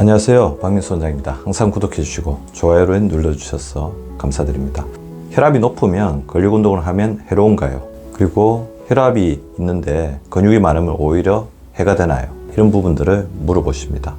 안녕하세요, 박민수 원장입니다. 항상 구독해 주시고 좋아요를 눌러주셔서 감사드립니다. 혈압이 높으면 근력 운동을 하면 해로운가요? 그리고 혈압이 있는데 근육이 많으면 오히려 해가 되나요? 이런 부분들을 물어보십니다.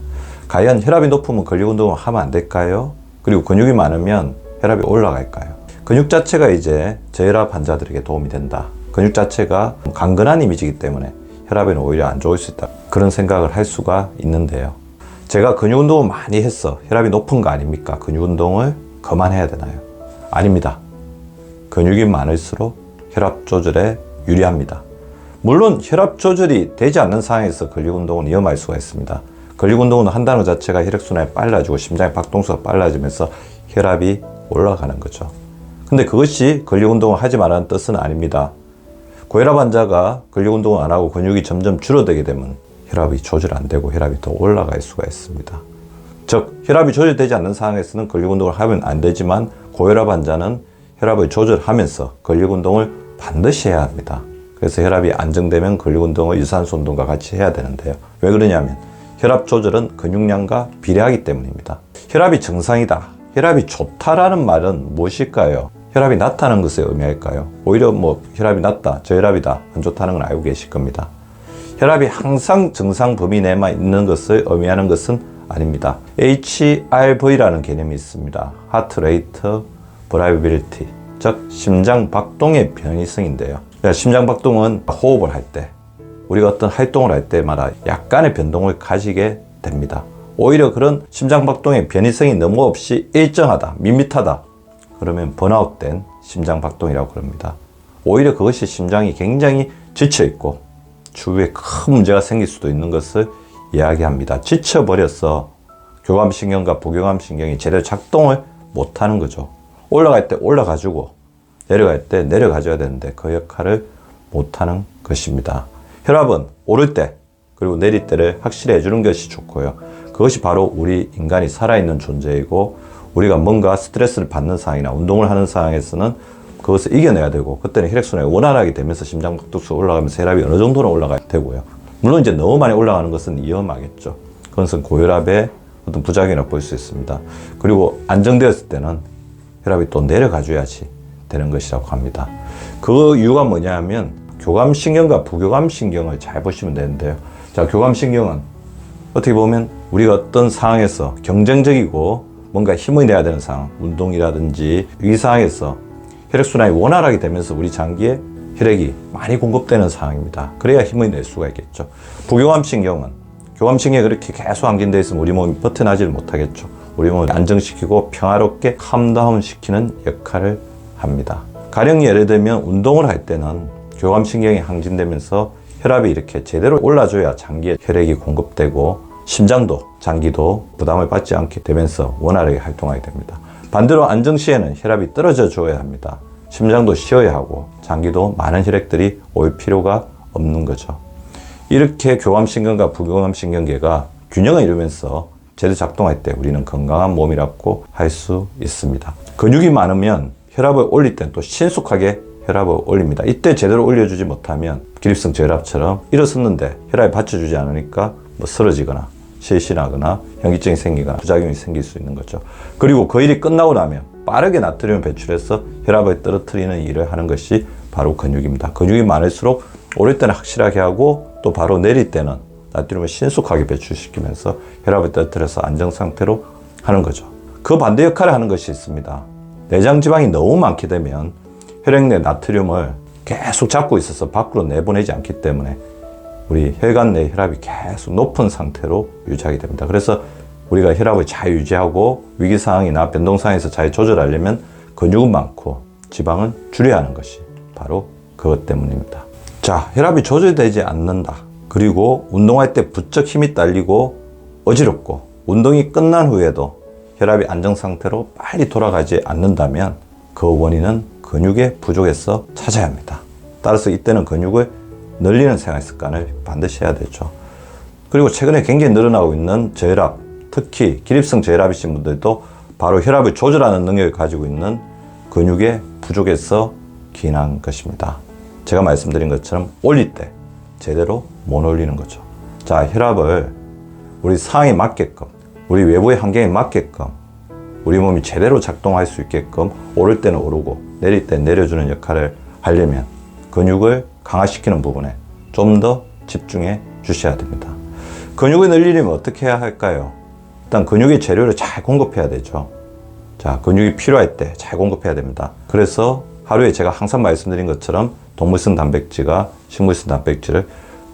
과연 혈압이 높으면 근력 운동을 하면 안 될까요? 그리고 근육이 많으면 혈압이 올라갈까요? 근육 자체가 이제 저혈압 환자들에게 도움이 된다. 근육 자체가 강건한 이미지이기 때문에 혈압에는 오히려 안 좋을 수 있다. 그런 생각을 할 수가 있는데요. 제가 근육 운동을 많이 했어. 혈압이 높은 거 아닙니까? 근육 운동을 그만해야 되나요? 아닙니다. 근육이 많을수록 혈압 조절에 유리합니다. 물론 혈압 조절이 되지 않는 상황에서 근력 운동은 위험할 수가 있습니다. 근력 운동은 한다는 것 자체가 혈액순환이 빨라지고 심장의 박동수가 빨라지면서 혈압이 올라가는 거죠. 근데 그것이 근력 운동을 하지 말라는 뜻은 아닙니다. 고혈압 환자가 근력 운동을 안 하고 근육이 점점 줄어들게 되면 혈압이 조절 안 되고 혈압이 더 올라갈 수가 있습니다. 즉 혈압이 조절되지 않는 상황에서는 근력 운동을 하면 안 되지만 고혈압 환자는 혈압을 조절하면서 근력 운동을 반드시 해야 합니다. 그래서 혈압이 안정되면 근력 운동을 유산소 운동과 같이 해야 되는데요. 왜 그러냐면 혈압 조절은 근육량과 비례하기 때문입니다. 혈압이 정상이다, 혈압이 좋다라는 말은 무엇일까요? 혈압이 낮다는 것을 의미할까요? 오히려 혈압이 낮다, 저혈압이다, 안 좋다는 건 알고 계실 겁니다. 혈압이 항상 정상 범위 내만 있는 것을 의미하는 것은 아닙니다. HRV라는 개념이 있습니다. Heart Rate Variability, 즉 심장 박동의 변이성인데요. 심장 박동은 호흡을 할 때, 우리가 어떤 활동을 할 때마다 약간의 변동을 가지게 됩니다. 오히려 그런 심장 박동의 변이성이 너무 없이 일정하다, 밋밋하다, 그러면 번아웃된 심장 박동이라고 그럽니다. 오히려 그것이 심장이 굉장히 지쳐있고 주위에 큰 문제가 생길 수도 있는 것을 이야기합니다. 지쳐버려서 교감신경과 부교감신경이 제대로 작동을 못하는 거죠. 올라갈 때 올라가주고 내려갈 때 내려가줘야 되는데 그 역할을 못하는 것입니다. 혈압은 오를 때 그리고 내릴 때를 확실히 해주는 것이 좋고요. 그것이 바로 우리 인간이 살아있는 존재이고, 우리가 뭔가 스트레스를 받는 상황이나 운동을 하는 상황에서는 그것을 이겨내야 되고, 그때는 혈액순환이 원활하게 되면서 심장 박동수가 올라가면서 혈압이 어느 정도는 올라가야 되고요. 물론 이제 너무 많이 올라가는 것은 위험하겠죠. 그것은 고혈압의 어떤 부작용이라고 볼 수 있습니다. 그리고 안정되었을 때는 혈압이 또 내려가줘야지 되는 것이라고 합니다. 그 이유가 뭐냐 하면 교감신경과 부교감신경을 잘 보시면 되는데요. 자, 교감신경은 어떻게 보면 우리가 어떤 상황에서 경쟁적이고 뭔가 힘을 내야 되는 상황, 운동이라든지 이 상황에서 혈액순환이 원활하게 되면서 우리 장기에 혈액이 많이 공급되는 상황입니다. 그래야 힘을 낼 수가 있겠죠. 부교감신경은 교감신경이 그렇게 계속 안긴되어 있으면 우리 몸이 버텨나지를 못하겠죠. 우리 몸을 안정시키고 평화롭게 캄다운 시키는 역할을 합니다. 가령 예를 들면 운동을 할 때는 교감신경이 항진되면서 혈압이 이렇게 제대로 올라줘야 장기에 혈액이 공급되고 심장도 장기도 부담을 받지 않게 되면서 원활하게 활동하게 됩니다. 반대로 안정 시에는 혈압이 떨어져 줘야 합니다. 심장도 쉬어야 하고 장기도 많은 혈액들이 올 필요가 없는 거죠. 이렇게 교감신경과 부교감신경계가 균형을 이루면서 제대로 작동할 때 우리는 건강한 몸이라고 할 수 있습니다. 근육이 많으면 혈압을 올릴 땐 또 신속하게 혈압을 올립니다. 이때 제대로 올려주지 못하면 기립성 저혈압처럼 일어섰는데 혈압이 받쳐주지 않으니까 쓰러지거나 실신하거나 현기증이 생기거나 부작용이 생길 수 있는 거죠. 그리고 그 일이 끝나고 나면 빠르게 나트륨을 배출해서 혈압을 떨어뜨리는 일을 하는 것이 바로 근육입니다. 근육이 많을수록 오를 때는 확실하게 하고 또 바로 내릴 때는 나트륨을 신속하게 배출시키면서 혈압을 떨어뜨려서 안정 상태로 하는 거죠. 그 반대 역할을 하는 것이 있습니다. 내장 지방이 너무 많게 되면 혈액 내 나트륨을 계속 잡고 있어서 밖으로 내보내지 않기 때문에 우리 혈관 내 혈압이 계속 높은 상태로 유지하게 됩니다. 그래서 우리가 혈압을 잘 유지하고 위기 상황이나 변동 상황에서 잘 조절하려면 근육은 많고 지방은 줄여야 하는 것이 바로 그것 때문입니다. 자, 혈압이 조절되지 않는다. 그리고 운동할 때 부쩍 힘이 딸리고 어지럽고 운동이 끝난 후에도 혈압이 안정 상태로 빨리 돌아가지 않는다면 그 원인은 근육의 부족에서 찾아야 합니다. 따라서 이때는 근육을 늘리는 생활 습관을 반드시 해야 되죠. 그리고 최근에 굉장히 늘어나고 있는 저혈압, 특히 기립성 저혈압이신 분들도 바로 혈압을 조절하는 능력을 가지고 있는 근육의 부족에서 기인한 것입니다. 제가 말씀드린 것처럼 올릴 때 제대로 못 올리는 거죠. 자, 혈압을 우리 상황에 맞게끔 우리 외부의 환경에 맞게끔 우리 몸이 제대로 작동할 수 있게끔 오를 때는 오르고 내릴 때 내려주는 역할을 하려면 근육을 강화시키는 부분에 좀 더 집중해 주셔야 됩니다. 근육을 늘리려면 어떻게 해야 할까요? 일단 근육의 재료를 잘 공급해야 되죠. 자, 근육이 필요할 때 잘 공급해야 됩니다. 그래서 하루에 제가 항상 말씀드린 것처럼 동물성 단백질과 식물성 단백질을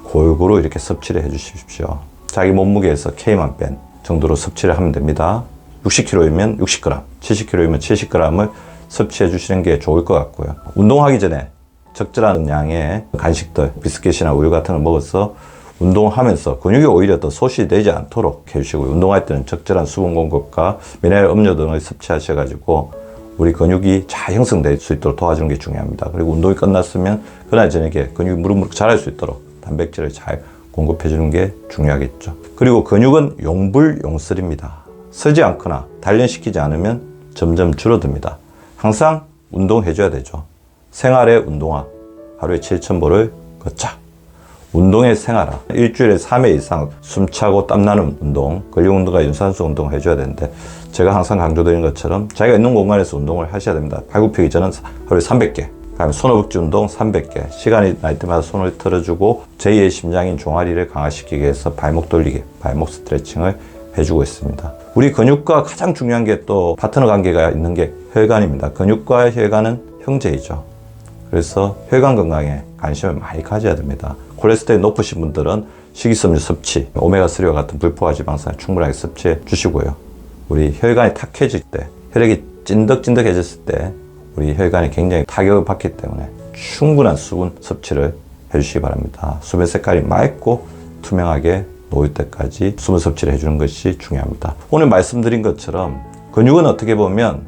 골고루 이렇게 섭취를 해 주십시오. 자기 몸무게에서 K만 뺀 정도로 섭취를 하면 됩니다. 60kg이면 60g, 70kg이면 70g을 섭취해 주시는 게 좋을 것 같고요. 운동하기 전에 적절한 양의 간식들, 비스킷이나 우유 같은 걸 먹어서 운동하면서 근육이 오히려 더 소실되지 않도록 해주시고요. 운동할 때는 적절한 수분 공급과 미네랄 음료 등을 섭취하셔가지고 우리 근육이 잘 형성될 수 있도록 도와주는 게 중요합니다. 그리고 운동이 끝났으면 그날 저녁에 근육이 무럭무럭 자랄 수 있도록 단백질을 잘 공급해 주는 게 중요하겠죠. 그리고 근육은 용불용설입니다. 쓰지 않거나 단련시키지 않으면 점점 줄어듭니다. 항상 운동해 줘야 되죠. 생활의 운동화, 하루에 7,000보를 걷자. 운동의 생활화, 일주일에 3회 이상 숨차고 땀나는 운동, 근력 운동과 유산소 운동을 해줘야 되는데 제가 항상 강조드리는 것처럼 자기가 있는 공간에서 운동을 하셔야 됩니다. 발굽히기 전은 하루에 300개, 그다음에 손허벅지 운동 300개, 시간이 날 때마다 손을 틀어주고 제2의 심장인 종아리를 강화시키기 위해서 발목 돌리기, 발목 스트레칭을 해주고 있습니다. 우리 근육과 가장 중요한 게 또 파트너 관계가 있는 게 혈관입니다. 근육과 혈관은 형제이죠. 그래서 혈관 건강에 관심을 많이 가져야 됩니다. 콜레스테롤이 높으신 분들은 식이섬유 섭취, 오메가3와 같은 불포화 지방산을 충분하게 섭취해 주시고요. 우리 혈관이 탁해질 때, 혈액이 찐득찐득해졌을 때 우리 혈관이 굉장히 타격을 받기 때문에 충분한 수분 섭취를 해주시기 바랍니다. 수분 색깔이 맑고 투명하게 놓일 때까지 수분 섭취를 해주는 것이 중요합니다. 오늘 말씀드린 것처럼 근육은 어떻게 보면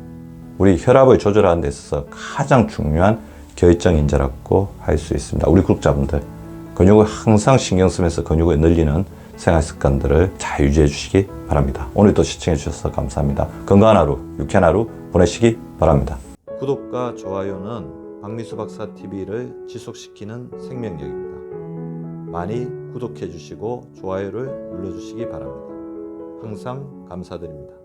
우리 혈압을 조절하는 데 있어서 가장 중요한 결정인자라고 할 수 있습니다. 우리 구독자분들 근육을 항상 신경 쓰면서 근육을 늘리는 생활 습관들을 잘 유지해 주시기 바랍니다. 오늘도 시청해 주셔서 감사합니다. 건강한 하루, 유쾌한 하루 보내시기 바랍니다. 구독과 좋아요는 박미수 박사 TV를 지속시키는 생명력입니다. 많이 구독해 주시고 좋아요를 눌러 주시기 바랍니다. 항상 감사드립니다.